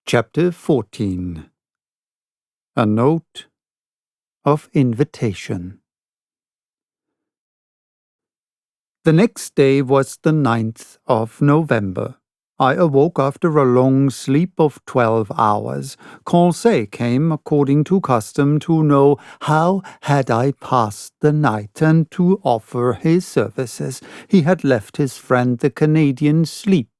Chapter 14. A Note of Invitation. The next day was the 9th of November. I awoke after a long sleep of 12 hours. Conseil came, according to custom, to know how had I passed the night and to offer his services. He had left his friend the Canadian sleep,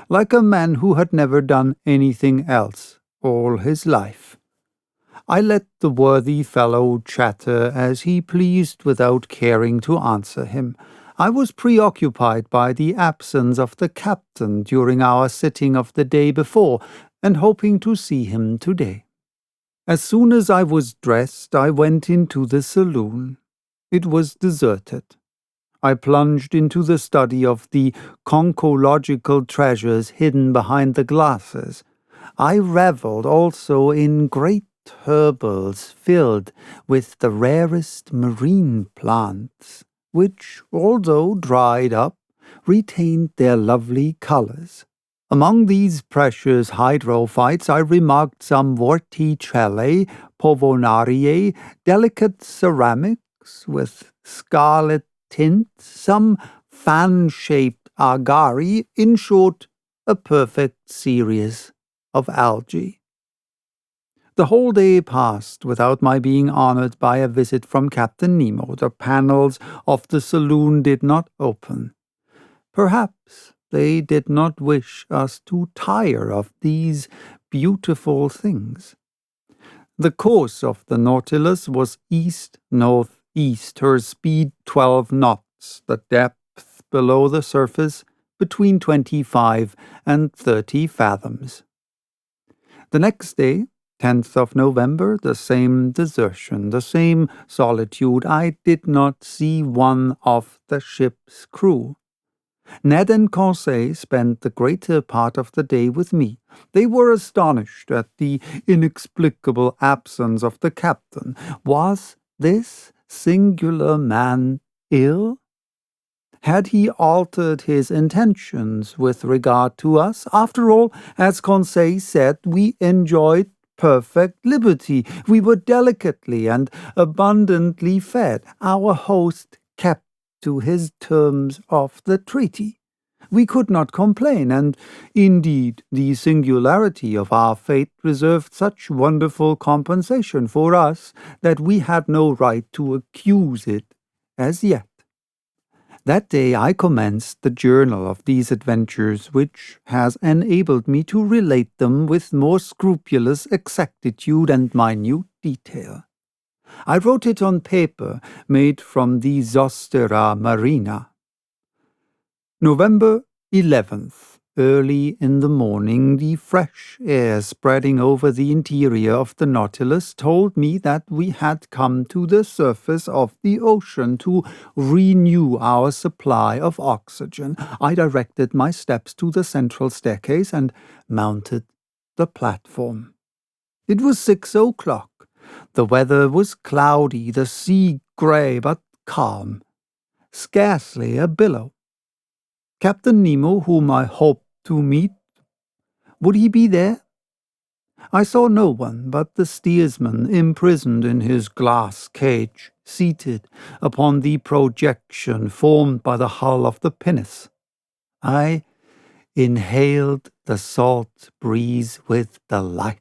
like a man who had never done anything else all his life. I let the worthy fellow chatter as he pleased without caring to answer him. I was preoccupied by the absence of the captain during our sitting of the day before, and hoping to see him today. As soon as I was dressed, I went into the saloon. It was deserted. I plunged into the study of the conchological treasures hidden behind the glasses. I revelled also in great herbals filled with the rarest marine plants, which, although dried up, retained their lovely colours. Among these precious hydrophytes I remarked some vorticellae, pulmonariae, delicate ceramics with scarlet tints, some fan-shaped agari, in short, a perfect series of algae. The whole day passed without my being honoured by a visit from Captain Nemo. The panels of the saloon did not open. Perhaps they did not wish us to tire of these beautiful things. The course of the Nautilus was east-northeast, her speed 12 knots, the depth below the surface between 25 and 30 fathoms. The next day, 10th of November, the same desertion, the same solitude. I did not see one of the ship's crew. Ned and Conseil spent the greater part of the day with me. They were astonished at the inexplicable absence of the captain. Was this singular man ill? Had he altered his intentions with regard to us? After all, as Conseil said, we enjoyed perfect liberty. We were delicately and abundantly fed. Our host kept to his terms of the treaty. We could not complain, and indeed the singularity of our fate reserved such wonderful compensation for us that we had no right to accuse it as yet. That day I commenced the journal of these adventures, which has enabled me to relate them with more scrupulous exactitude and minute detail. I wrote it on paper made from the Zostera marina. November 11th. Early in the morning, the fresh air spreading over the interior of the Nautilus told me that we had come to the surface of the ocean to renew our supply of oxygen. I directed my steps to the central staircase and mounted the platform. It was 6 o'clock. The weather was cloudy, the sea grey but calm. Scarcely a billow. Captain Nemo, whom I hoped to meet, would he be there? I saw no one but the steersman imprisoned in his glass cage, seated upon the projection formed by the hull of the pinnace. I inhaled the salt breeze with delight.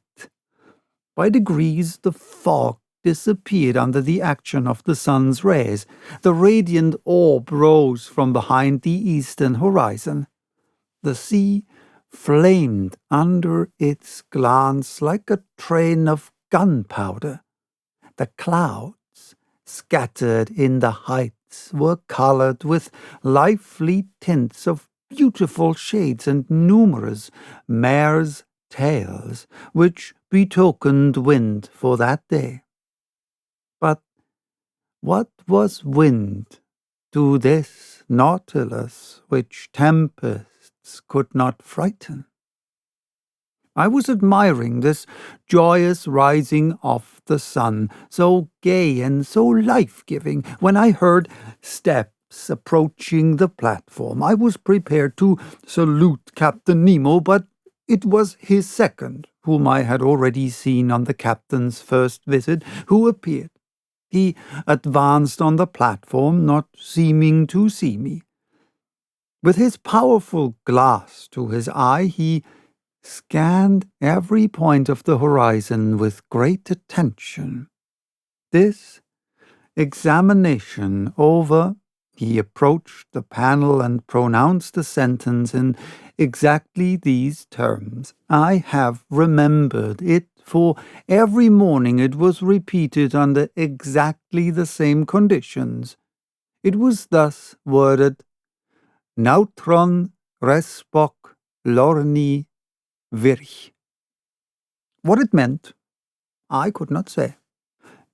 By degrees the fog disappeared under the action of the sun's rays. The radiant orb rose from behind the eastern horizon. The sea flamed under its glance like a train of gunpowder. The clouds, scattered in the heights, were coloured with lively tints of beautiful shades and numerous mare's tails, which betokened wind for that day. But what was wind to this Nautilus which tempests could not frighten? I was admiring this joyous rising of the sun, so gay and so life-giving, when I heard steps approaching the platform. I was prepared to salute Captain Nemo, but it was his second, whom I had already seen on the captain's first visit, who appeared. He advanced on the platform, not seeming to see me. With his powerful glass to his eye, he scanned every point of the horizon with great attention. This examination over, he approached the panel and pronounced a sentence in exactly these terms. I have remembered it, for every morning it was repeated under exactly the same conditions. It was thus worded: Nautron respoc lorni virch. What it meant, I could not say.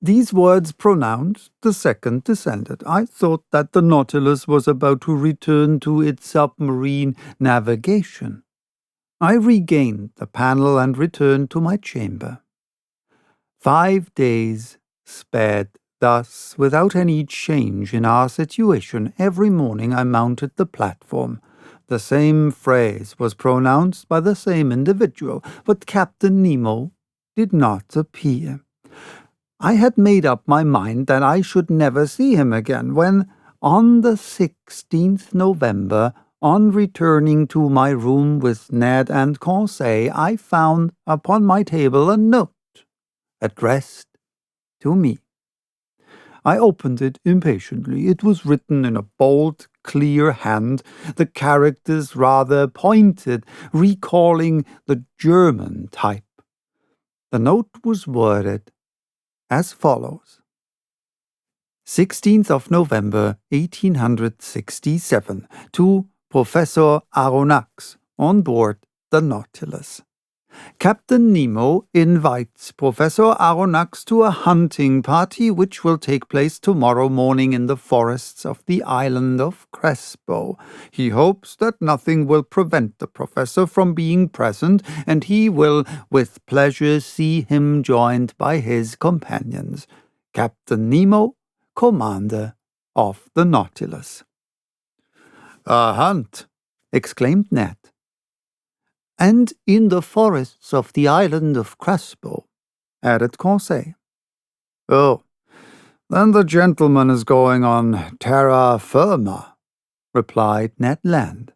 These words pronounced, the second descended. I thought that the Nautilus was about to return to its submarine navigation. I regained the panel and returned to my chamber. 5 days sped thus, without any change in our situation. Every morning I mounted the platform. The same phrase was pronounced by the same individual, but Captain Nemo did not appear. I had made up my mind that I should never see him again, when, on the 16th November, on returning to my room with Ned and Conseil, I found upon my table a note addressed to me. I opened it impatiently. It was written in a bold, clear hand, the characters rather pointed, recalling the German type. The note was worded as follows: 16th of November, 1867, to Professor Arronax, on board the Nautilus. Captain Nemo invites Professor Arronax to a hunting party which will take place tomorrow morning in the forests of the island of Crespo. He hopes that nothing will prevent the professor from being present, and he will with pleasure see him joined by his companions. Captain Nemo, commander of the Nautilus. "A hunt!" exclaimed Ned. "And in the forests of the island of Crespo," added Conseil. "Oh, then the gentleman is going on terra firma," replied Ned Land.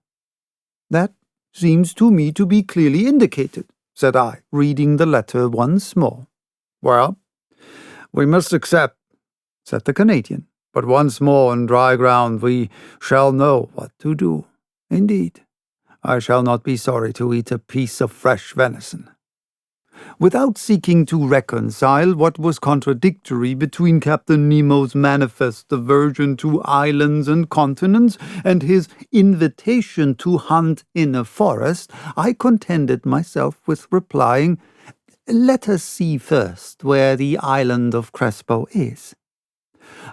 "That seems to me to be clearly indicated," said I, reading the letter once more. "Well, we must accept," said the Canadian. "But once more on dry ground we shall know what to do. Indeed, I shall not be sorry to eat a piece of fresh venison." Without seeking to reconcile what was contradictory between Captain Nemo's manifest aversion to islands and continents and his invitation to hunt in a forest, I contented myself with replying, "Let us see first where the island of Crespo is."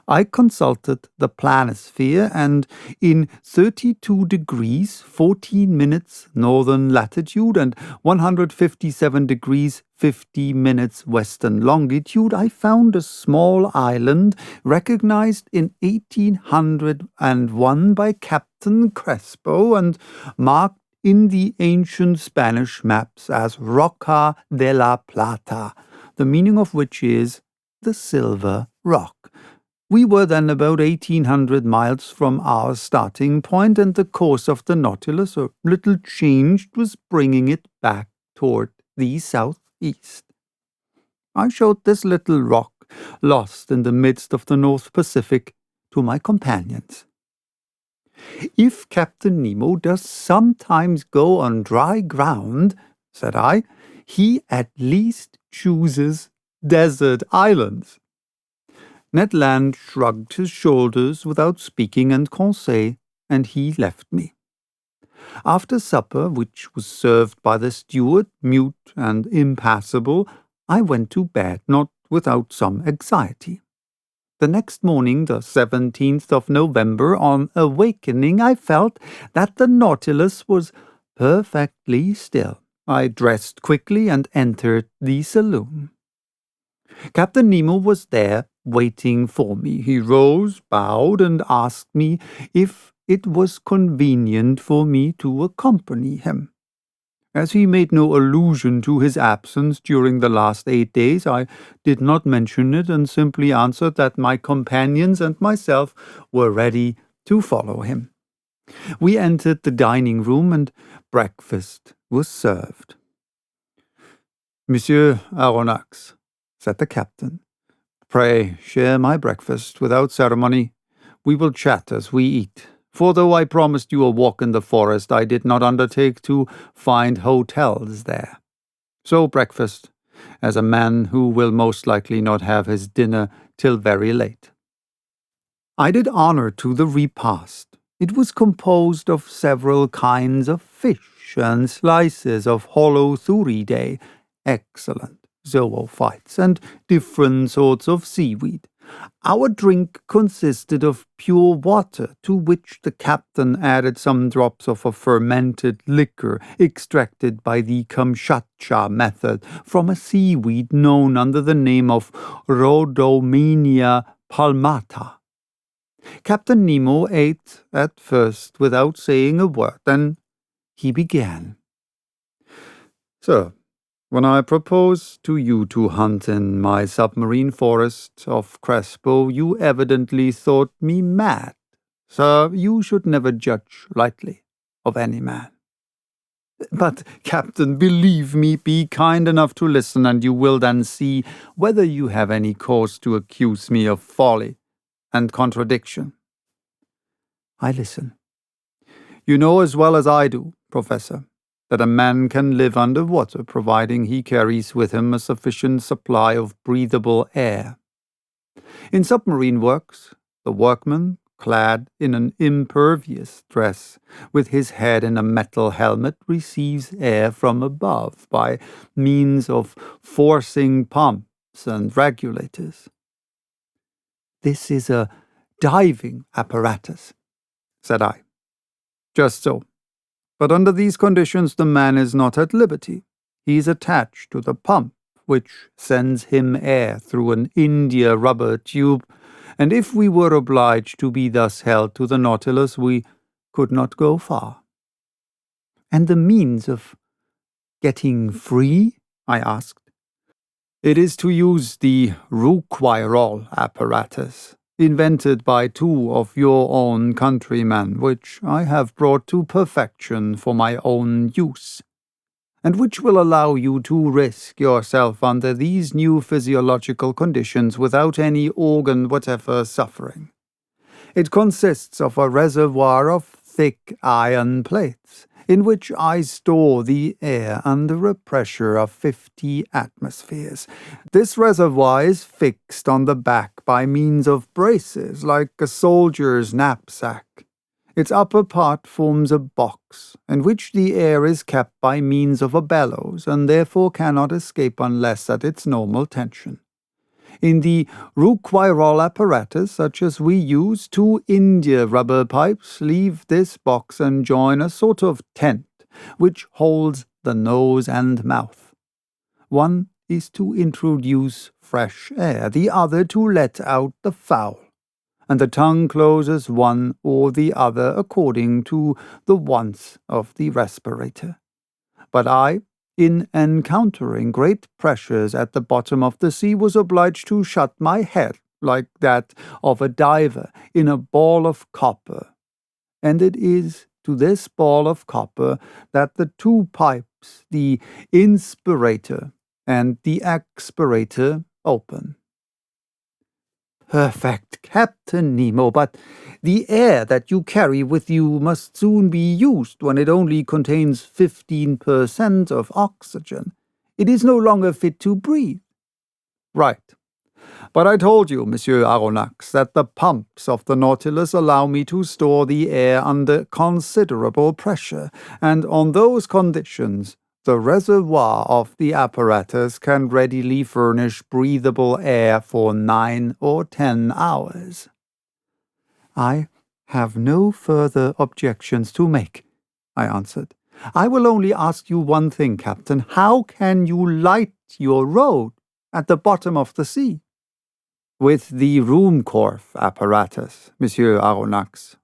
I consulted the planisphere, and in 32 degrees 14 minutes northern latitude and 157 degrees 50 minutes western longitude, I found a small island recognized in 1801 by Captain Crespo and marked in the ancient Spanish maps as Roca de la Plata, the meaning of which is the Silver Rock. We were then about 1,800 miles from our starting point, and the course of the Nautilus, a little changed, was bringing it back toward the southeast. I showed this little rock, lost in the midst of the North Pacific, to my companions. "If Captain Nemo does sometimes go on dry ground," said I, "he at least chooses desert islands." Ned Land shrugged his shoulders without speaking, and Conseil and he left me. After supper, which was served by the steward, mute and impassible, I went to bed, not without some anxiety. The next morning, the 17th of November, on awakening, I felt that the Nautilus was perfectly still. I dressed quickly and entered the saloon. Captain Nemo was there, waiting for me. He rose, bowed, and asked me if it was convenient for me to accompany him. As he made no allusion to his absence during the last 8 days, I did not mention it and simply answered that my companions and myself were ready to follow him. We entered the dining room and breakfast was served. "Monsieur Arronax," said the captain, "pray share my breakfast without ceremony. We will chat as we eat. For though I promised you a walk in the forest, I did not undertake to find hotels there. So breakfast, as a man who will most likely not have his dinner till very late." I did honor to the repast. It was composed of several kinds of fish and slices of holothuridae, excellent zoophytes, and different sorts of seaweed. Our drink consisted of pure water, to which the captain added some drops of a fermented liquor extracted by the Kamchatka method from a seaweed known under the name of Rhodomenia palmata. Captain Nemo ate at first without saying a word. Then he began. "Sir, when I proposed to you to hunt in my submarine forest of Crespo, you evidently thought me mad. Sir, you should never judge lightly of any man." "But, Captain, believe me, be kind enough to listen, and you will then see whether you have any cause to accuse me of folly and contradiction." I listen. "You know as well as I do, Professor, that a man can live under water providing he carries with him a sufficient supply of breathable air. In submarine works, the workman, clad in an impervious dress, with his head in a metal helmet, receives air from above by means of forcing pumps and regulators." "This is a diving apparatus," said I. "Just so. But under these conditions the man is not at liberty. He is attached to the pump, which sends him air through an india rubber tube, and if we were obliged to be thus held to the Nautilus, we could not go far." "And the means of getting free?" I asked. "It is to use the Rouquayrol apparatus, invented by 2 of your own countrymen, which I have brought to perfection for my own use, and which will allow you to risk yourself under these new physiological conditions without any organ whatever suffering. It consists of a reservoir of thick iron plates, in which I store the air under a pressure of 50 atmospheres. This reservoir is fixed on the back by means of braces, like a soldier's knapsack. Its upper part forms a box, in which the air is kept by means of a bellows, and therefore cannot escape unless at its normal tension. In the Rouquayrol apparatus, such as we use, 2 india rubber pipes leave this box and join a sort of tent, which holds the nose and mouth. One is to introduce fresh air, the other to let out the foul, and the tongue closes one or the other according to the wants of the respirator. But I, in encountering great pressures at the bottom of the sea, was obliged to shut my head, like that of a diver, in a ball of copper. And it is to this ball of copper that the 2 pipes, the inspirator and the expirator, open." "Perfect, Captain Nemo, but the air that you carry with you must soon be used when it only contains 15% of oxygen. It is no longer fit to breathe." "Right. But I told you, Monsieur Arronax, that the pumps of the Nautilus allow me to store the air under considerable pressure, and on those conditions the reservoir of the apparatus can readily furnish breathable air for 9 or 10 hours. "I have no further objections to make," I answered. "I will only ask you one thing, Captain. How can you light your road at the bottom of the sea?" "With the Ruhmkorff apparatus, Monsieur Arronax.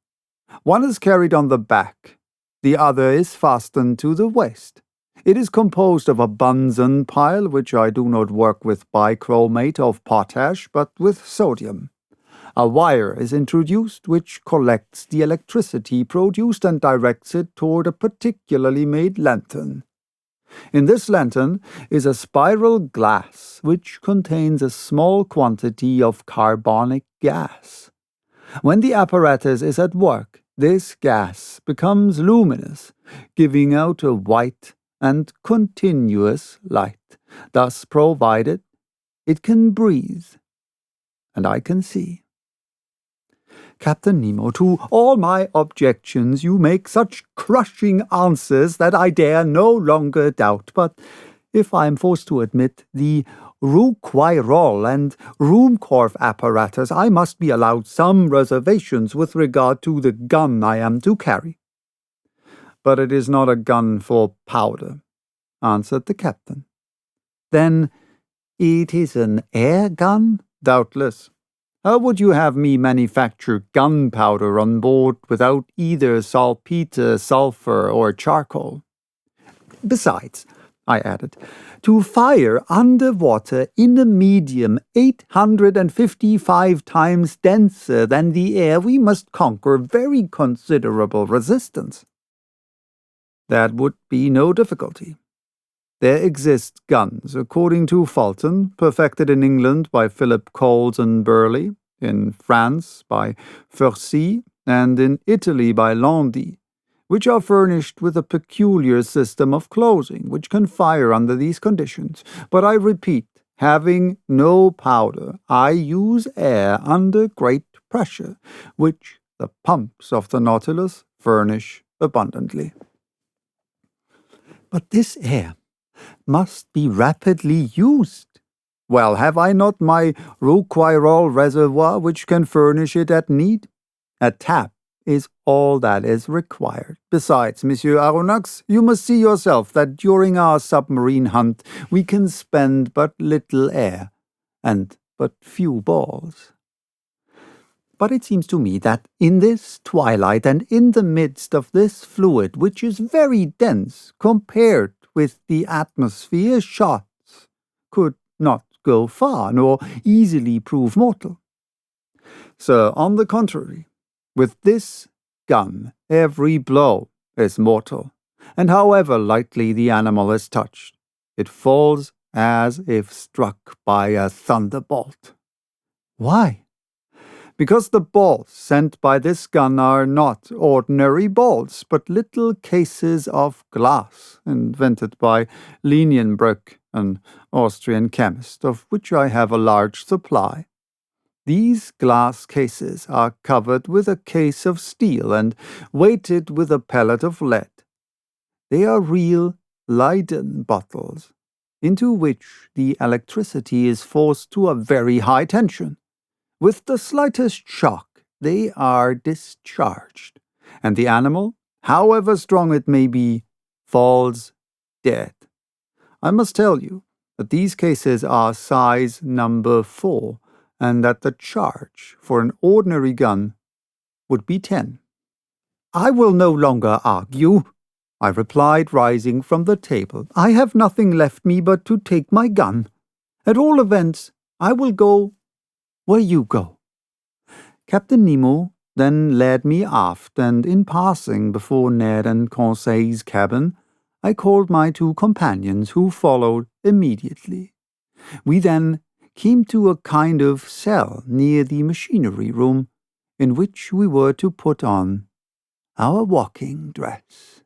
One is carried on the back, the other is fastened to the waist. It is composed of a Bunsen pile, which I do not work with bichromate of potash, but with sodium. A wire is introduced which collects the electricity produced and directs it toward a particularly made lantern. In this lantern is a spiral glass which contains a small quantity of carbonic gas. When the apparatus is at work, this gas becomes luminous, giving out a white and continuous light. Thus provided, it can breathe, and I can see. Captain Nemo, to all my objections you make such crushing answers that I dare no longer doubt. But if I am forced to admit the Rouquayrol and Ruhmkorff apparatus, I must be allowed some reservations with regard to the gun I am to carry. But it is not a gun for powder, answered the captain. Then it is an air gun? Doubtless. How would you have me manufacture gunpowder on board without either saltpeter, sulfur, or charcoal? Besides, I added, to fire underwater in a medium 855 times denser than the air, we must conquer very considerable resistance. That would be no difficulty. There exist guns, according to Fulton, perfected in England by Philip Coles and Burley, in France by Furcy, and in Italy by Landi, which are furnished with a peculiar system of closing, which can fire under these conditions. But I repeat, having no powder, I use air under great pressure, which the pumps of the Nautilus furnish abundantly. But this air must be rapidly used. Well, have I not my Rouquayrol reservoir which can furnish it at need? A tap is all that is required. Besides, Monsieur Arronax, you must see yourself that during our submarine hunt we can spend but little air, and but few balls. But it seems to me that in this twilight and in the midst of this fluid, which is very dense compared with the atmosphere, shots could not go far, nor easily prove mortal. Sir, on the contrary, with this gun every blow is mortal, and however lightly the animal is touched, it falls as if struck by a thunderbolt. Why? Because the balls sent by this gun are not ordinary balls, but little cases of glass, invented by Lenienbrück, an Austrian chemist, of which I have a large supply. These glass cases are covered with a case of steel and weighted with a pellet of lead. They are real Leyden bottles, into which the electricity is forced to a very high tension. With the slightest shock, they are discharged, and the animal, however strong it may be, falls dead. I must tell you that these cases are size number 4, and that the charge for an ordinary gun would be 10. I will no longer argue, I replied, rising from the table. I have nothing left me but to take my gun. At all events, I will go where you go. Captain Nemo then led me aft, and in passing before Ned and Conseil's cabin, I called my 2 companions, who followed immediately. We then came to a kind of cell near the machinery room, in which we were to put on our walking dress.